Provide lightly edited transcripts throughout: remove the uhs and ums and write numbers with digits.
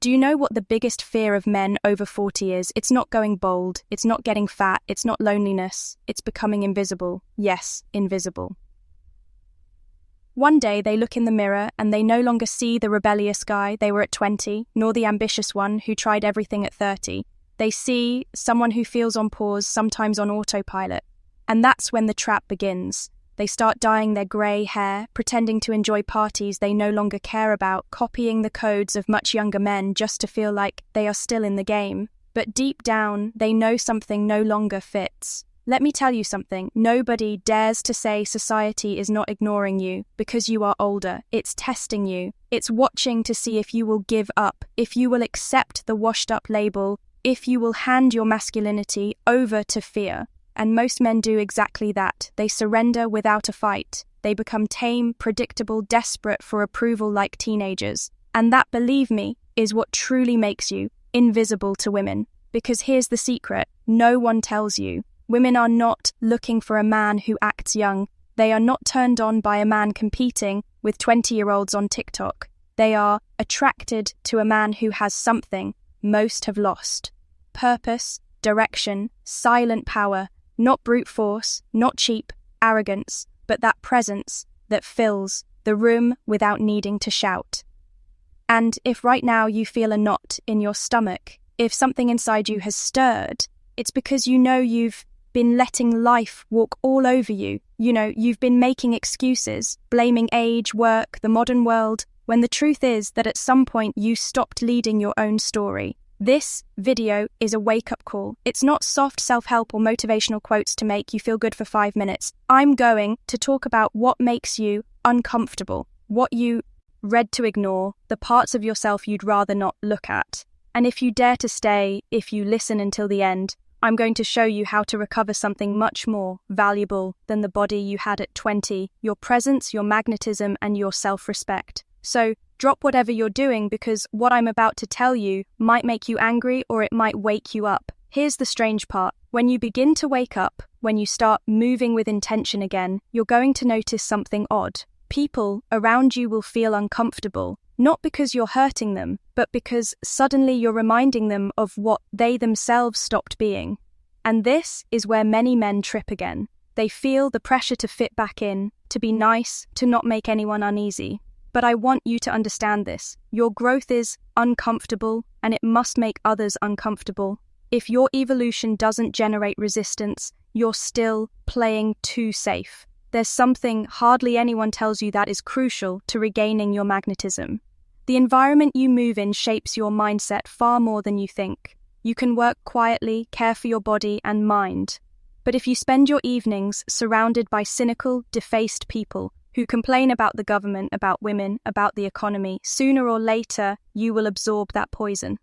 Do you know what the biggest fear of men over 40 is? It's not going bald, it's not getting fat, it's not loneliness, it's becoming invisible. Yes, invisible. One day they look in the mirror and they no longer see the rebellious guy they were at 20, nor the ambitious one who tried everything at 30. They see someone who feels on pause, sometimes on autopilot. And that's when the trap begins. They start dyeing their grey hair, pretending to enjoy parties they no longer care about, copying the codes of much younger men just to feel like they are still in the game. But deep down, they know something no longer fits. Let me tell you something. Nobody dares to say society is not ignoring you because you are older. It's testing you. It's watching to see if you will give up, if you will accept the washed-up label, if you will hand your masculinity over to fear. And most men do exactly that. They surrender without a fight. They become tame, predictable, desperate for approval like teenagers. And that, believe me, is what truly makes you invisible to women. Because here's the secret. No one tells you. Women are not looking for a man who acts young. They are not turned on by a man competing with 20-year-olds on TikTok. They are attracted to a man who has something most have lost. Purpose, direction, silent power. Not brute force, not cheap arrogance, but that presence that fills the room without needing to shout. And if right now you feel a knot in your stomach, if something inside you has stirred, it's because you know you've been letting life walk all over you. You know, you've been making excuses, blaming age, work, the modern world, when the truth is that at some point you stopped leading your own story. This video is a wake-up call. It's not soft self-help or motivational quotes to make you feel good for 5 minutes. I'm going to talk about what makes you uncomfortable, what you read to ignore, the parts of yourself you'd rather not look at. And if you dare to stay, if you listen until the end, I'm going to show you how to recover something much more valuable than the body you had at 20, your presence, your magnetism, and your self-respect. So, drop whatever you're doing because what I'm about to tell you might make you angry or it might wake you up. Here's the strange part. When you begin to wake up, when you start moving with intention again, you're going to notice something odd. People around you will feel uncomfortable, not because you're hurting them, but because suddenly you're reminding them of what they themselves stopped being. And this is where many men trip again. They feel the pressure to fit back in, to be nice, to not make anyone uneasy. But I want you to understand this. Your growth is uncomfortable, and it must make others uncomfortable. If your evolution doesn't generate resistance, you're still playing too safe. There's something hardly anyone tells you that is crucial to regaining your magnetism. The environment you move in shapes your mindset far more than you think. You can work quietly, care for your body and mind. But if you spend your evenings surrounded by cynical, defaced people, who complain about the government, about women, about the economy, sooner or later you will absorb that poison.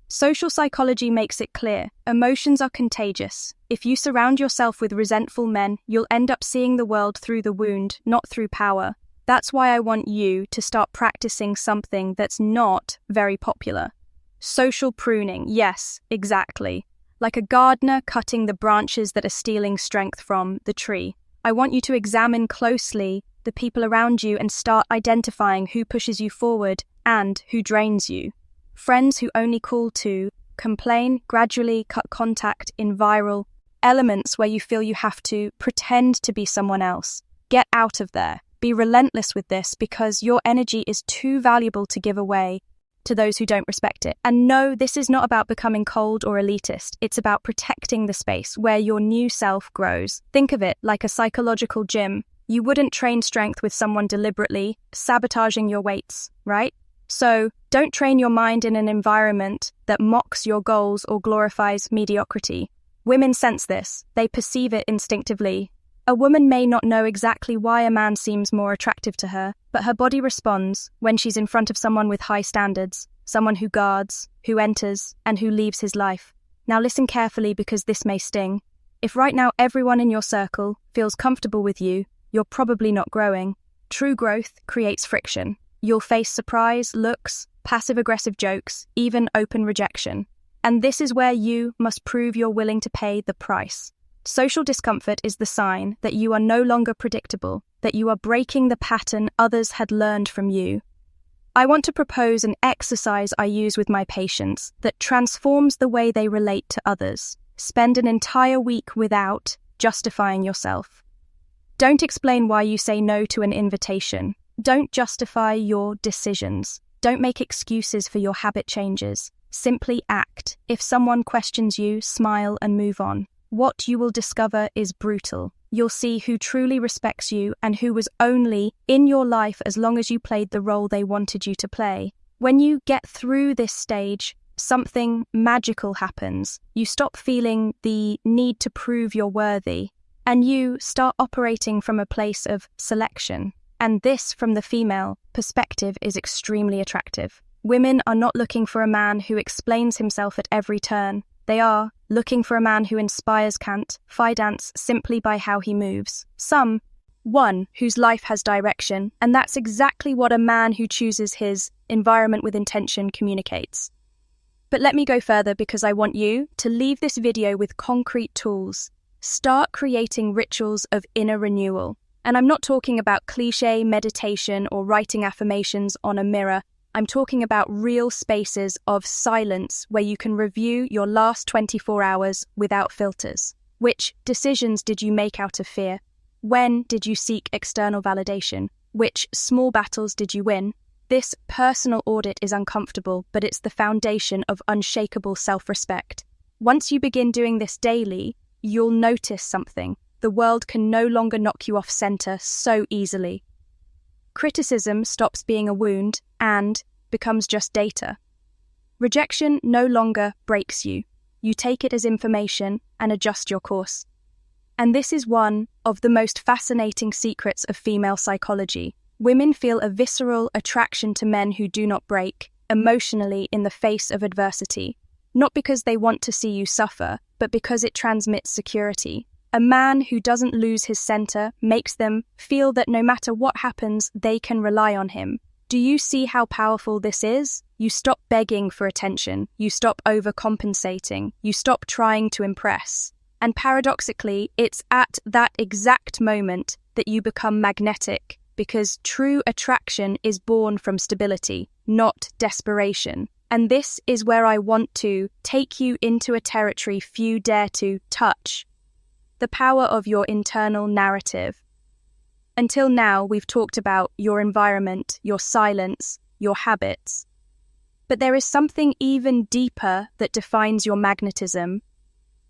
Social psychology makes it clear. Emotions are contagious. If you surround yourself with resentful men, you'll end up seeing the world through the wound, not through power. That's why I want you to start practicing something that's not very popular. Social pruning, yes, exactly. Like a gardener cutting the branches that are stealing strength from the tree. I want you to examine closely the people around you and start identifying who pushes you forward and who drains you. Friends who only call to complain, gradually cut contact in viral elements where you feel you have to pretend to be someone else. Get out of there. Be relentless with this because your energy is too valuable to give away to those who don't respect it. And no, this is not about becoming cold or elitist. It's about protecting the space where your new self grows. Think of it like a psychological gym. You wouldn't train strength with someone deliberately sabotaging your weights, right? So don't train your mind in an environment that mocks your goals or glorifies mediocrity. Women sense this. They perceive it instinctively. A woman may not know exactly why a man seems more attractive to her, but her body responds when she's in front of someone with high standards, someone who guards, who enters, and who leaves his life. Now listen carefully because this may sting. If right now everyone in your circle feels comfortable with you, you're probably not growing. True growth creates friction. You'll face surprise, looks, passive-aggressive jokes, even open rejection. And this is where you must prove you're willing to pay the price. Social discomfort is the sign that you are no longer predictable, that you are breaking the pattern others had learned from you. I want to propose an exercise I use with my patients that transforms the way they relate to others. Spend an entire week without justifying yourself. Don't explain why you say no to an invitation. Don't justify your decisions. Don't make excuses for your habit changes. Simply act. If someone questions you, smile and move on. What you will discover is brutal. You'll see who truly respects you and who was only in your life as long as you played the role they wanted you to play. When you get through this stage, something magical happens. You stop feeling the need to prove you're worthy, and you start operating from a place of selection. And this, from the female perspective, is extremely attractive. Women are not looking for a man who explains himself at every turn. They are looking for a man who inspires confidence simply by how he moves. One whose life has direction, and that's exactly what a man who chooses his environment with intention communicates. But let me go further because I want you to leave this video with concrete tools. Start creating rituals of inner renewal. And I'm not talking about cliché meditation or writing affirmations on a mirror. I'm talking about real spaces of silence where you can review your last 24 hours without filters. Which decisions did you make out of fear? When did you seek external validation? Which small battles did you win? This personal audit is uncomfortable, but it's the foundation of unshakable self-respect. Once you begin doing this daily, you'll notice something. The world can no longer knock you off center so easily. Criticism stops being a wound and becomes just data. Rejection no longer breaks you. You take it as information and adjust your course. And this is one of the most fascinating secrets of female psychology. Women feel a visceral attraction to men who do not break emotionally in the face of adversity, not because they want to see you suffer, but because it transmits security. A man who doesn't lose his center makes them feel that no matter what happens, they can rely on him. Do you see how powerful this is? You stop begging for attention. You stop overcompensating. You stop trying to impress. And paradoxically, it's at that exact moment that you become magnetic, because true attraction is born from stability, not desperation. And this is where I want to take you into a territory few dare to touch: the power of your internal narrative. Until now, we've talked about your environment, your silence, your habits. But there is something even deeper that defines your magnetism: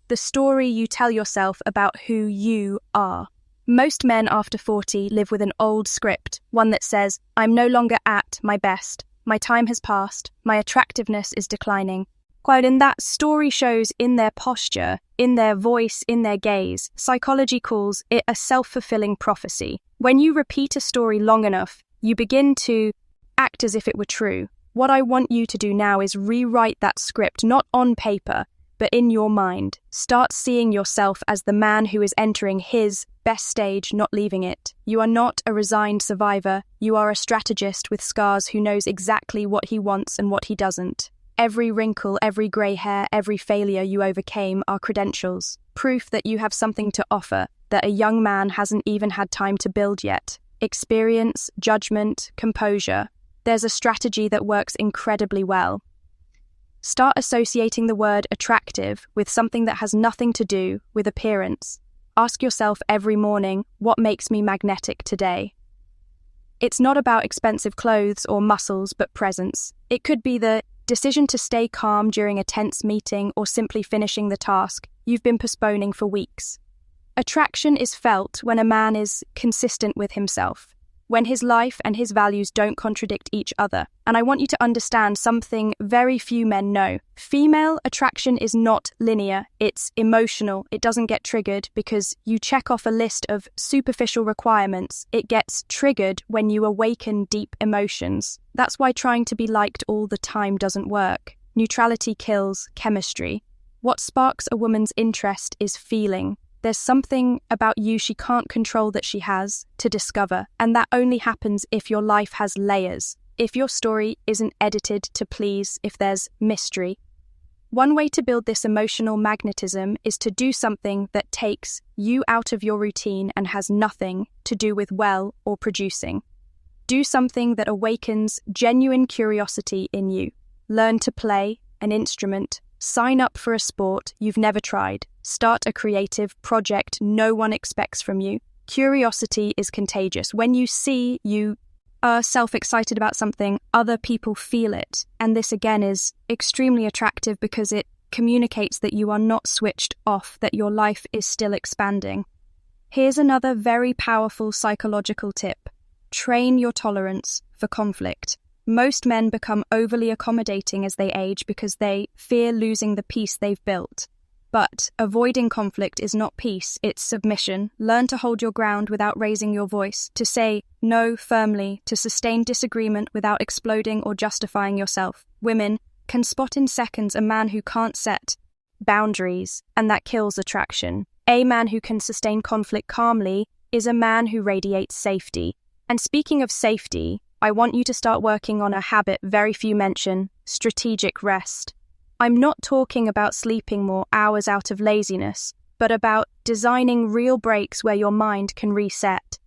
the story you tell yourself about who you are. Most men after 40 live with an old script, one that says, "I'm no longer at my best, my time has passed, my attractiveness is declining." Quite, and that story shows in their posture, in their voice, in their gaze. Psychology calls it a self-fulfilling prophecy. When you repeat a story long enough, you begin to act as if it were true. What I want you to do now is rewrite that script, not on paper, but in your mind. Start seeing yourself as the man who is entering his best stage, not leaving it. You are not a resigned survivor. You are a strategist with scars who knows exactly what he wants and what he doesn't. Every wrinkle, every grey hair, every failure you overcame are credentials, proof that you have something to offer that a young man hasn't even had time to build yet. Experience, judgment, composure. There's a strategy that works incredibly well. Start associating the word attractive with something that has nothing to do with appearance. Ask yourself every morning, what makes me magnetic today? It's not about expensive clothes or muscles, but presence. It could be the decision to stay calm during a tense meeting or simply finishing the task you've been postponing for weeks. Attraction is felt when a man is consistent with himself, when his life and his values don't contradict each other. And I want you to understand something very few men know. Female attraction is not linear, it's emotional. It doesn't get triggered because you check off a list of superficial requirements. It gets triggered when you awaken deep emotions. That's why trying to be liked all the time doesn't work. Neutrality kills chemistry. What sparks a woman's interest is feeling. There's something about you she can't control that she has to discover, and that only happens if your life has layers, if your story isn't edited to please, if there's mystery. One way to build this emotional magnetism is to do something that takes you out of your routine and has nothing to do with well or producing. Do something that awakens genuine curiosity in you. Learn to play an instrument. Sign up for a sport you've never tried. Start a creative project no one expects from you. Curiosity is contagious. When you are self-excited about something, other people feel it. And this again is extremely attractive because it communicates that you are not switched off, that your life is still expanding. Here's another very powerful psychological tip. Train your tolerance for conflict. Most men become overly accommodating as they age because they fear losing the peace they've built. But avoiding conflict is not peace, it's submission. Learn to hold your ground without raising your voice, to say no firmly, to sustain disagreement without exploding or justifying yourself. Women can spot in seconds a man who can't set boundaries, and that kills attraction. A man who can sustain conflict calmly is a man who radiates safety. And speaking of safety, I want you to start working on a habit very few mention: strategic rest. I'm not talking about sleeping more hours out of laziness, but about designing real breaks where your mind can reset.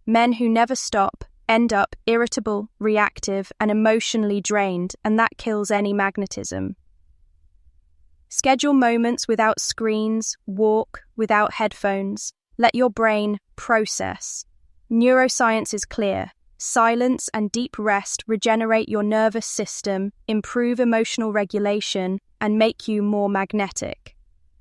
Men who never stop end up irritable, reactive, and emotionally drained, and that kills any magnetism. Schedule moments without screens, walk without headphones. Let your brain process. Neuroscience is clear. Silence and deep rest regenerate your nervous system, improve emotional regulation, and make you more magnetic.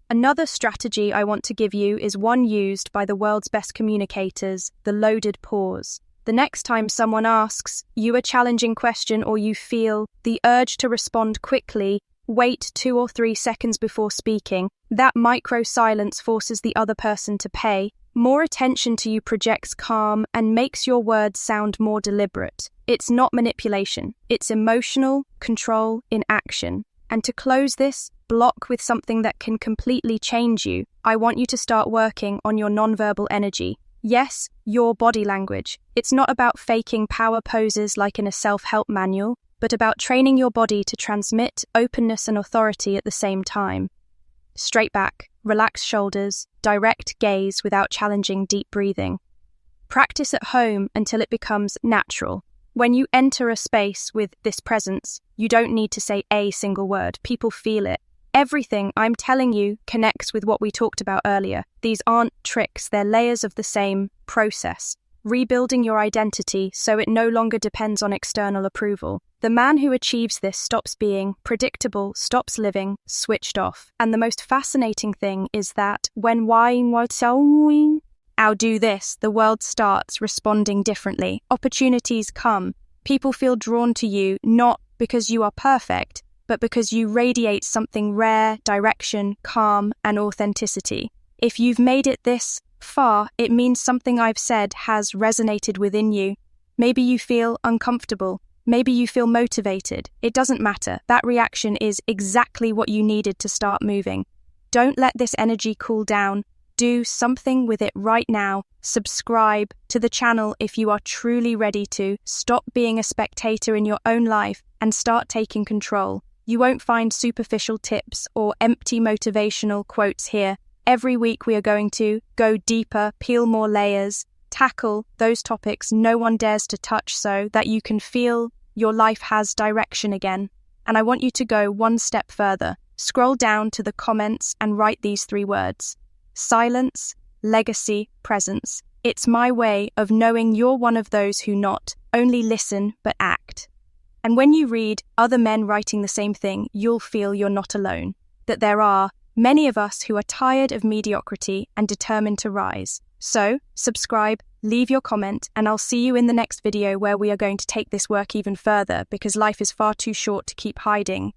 Another strategy I want to give you is one used by the world's best communicators: the loaded pause. The next time someone asks you a challenging question or you feel the urge to respond quickly, wait 2 or 3 seconds before speaking. That micro-silence forces the other person to pay more attention to you, projects calm, and makes your words sound more deliberate. It's not manipulation. It's emotional control in action. And to close this, block with something that can completely change you. I want you to start working on your nonverbal energy. Yes, your body language. It's not about faking power poses like in a self-help manual, but about training your body to transmit openness and authority at the same time. Straight back, relaxed shoulders, direct gaze without challenging deep breathing. Practice at home until it becomes natural. When you enter a space with this presence, you don't need to say a single word. People feel it. Everything I'm telling you connects with what we talked about earlier. These aren't tricks, they're layers of the same process. Rebuilding your identity so it no longer depends on external approval. The man who achieves this stops being predictable, stops living switched off. And the most fascinating thing is that when I'll do this, the world starts responding differently. Opportunities come. People feel drawn to you, not because you are perfect, but because you radiate something rare: direction, calm, and authenticity. If you've made it this far, it means something I've said has resonated within you. Maybe you feel uncomfortable. Maybe you feel motivated. It doesn't matter. That reaction is exactly what you needed to start moving. Don't let this energy cool down. Do something with it right now. Subscribe to the channel if you are truly ready to. Stop being a spectator in your own life and start taking control. You won't find superficial tips or empty motivational quotes here. Every week we are going to go deeper, peel more layers, tackle those topics no one dares to touch so that you can feel your life has direction again. And I want you to go one step further. Scroll down to the comments and write these 3 words: silence, legacy, presence. It's my way of knowing you're one of those who not only listen but act. And when you read other men writing the same thing, you'll feel you're not alone, that there are many of us who are tired of mediocrity and determined to rise. So, subscribe, leave your comment, and I'll see you in the next video where we are going to take this work even further, because life is far too short to keep hiding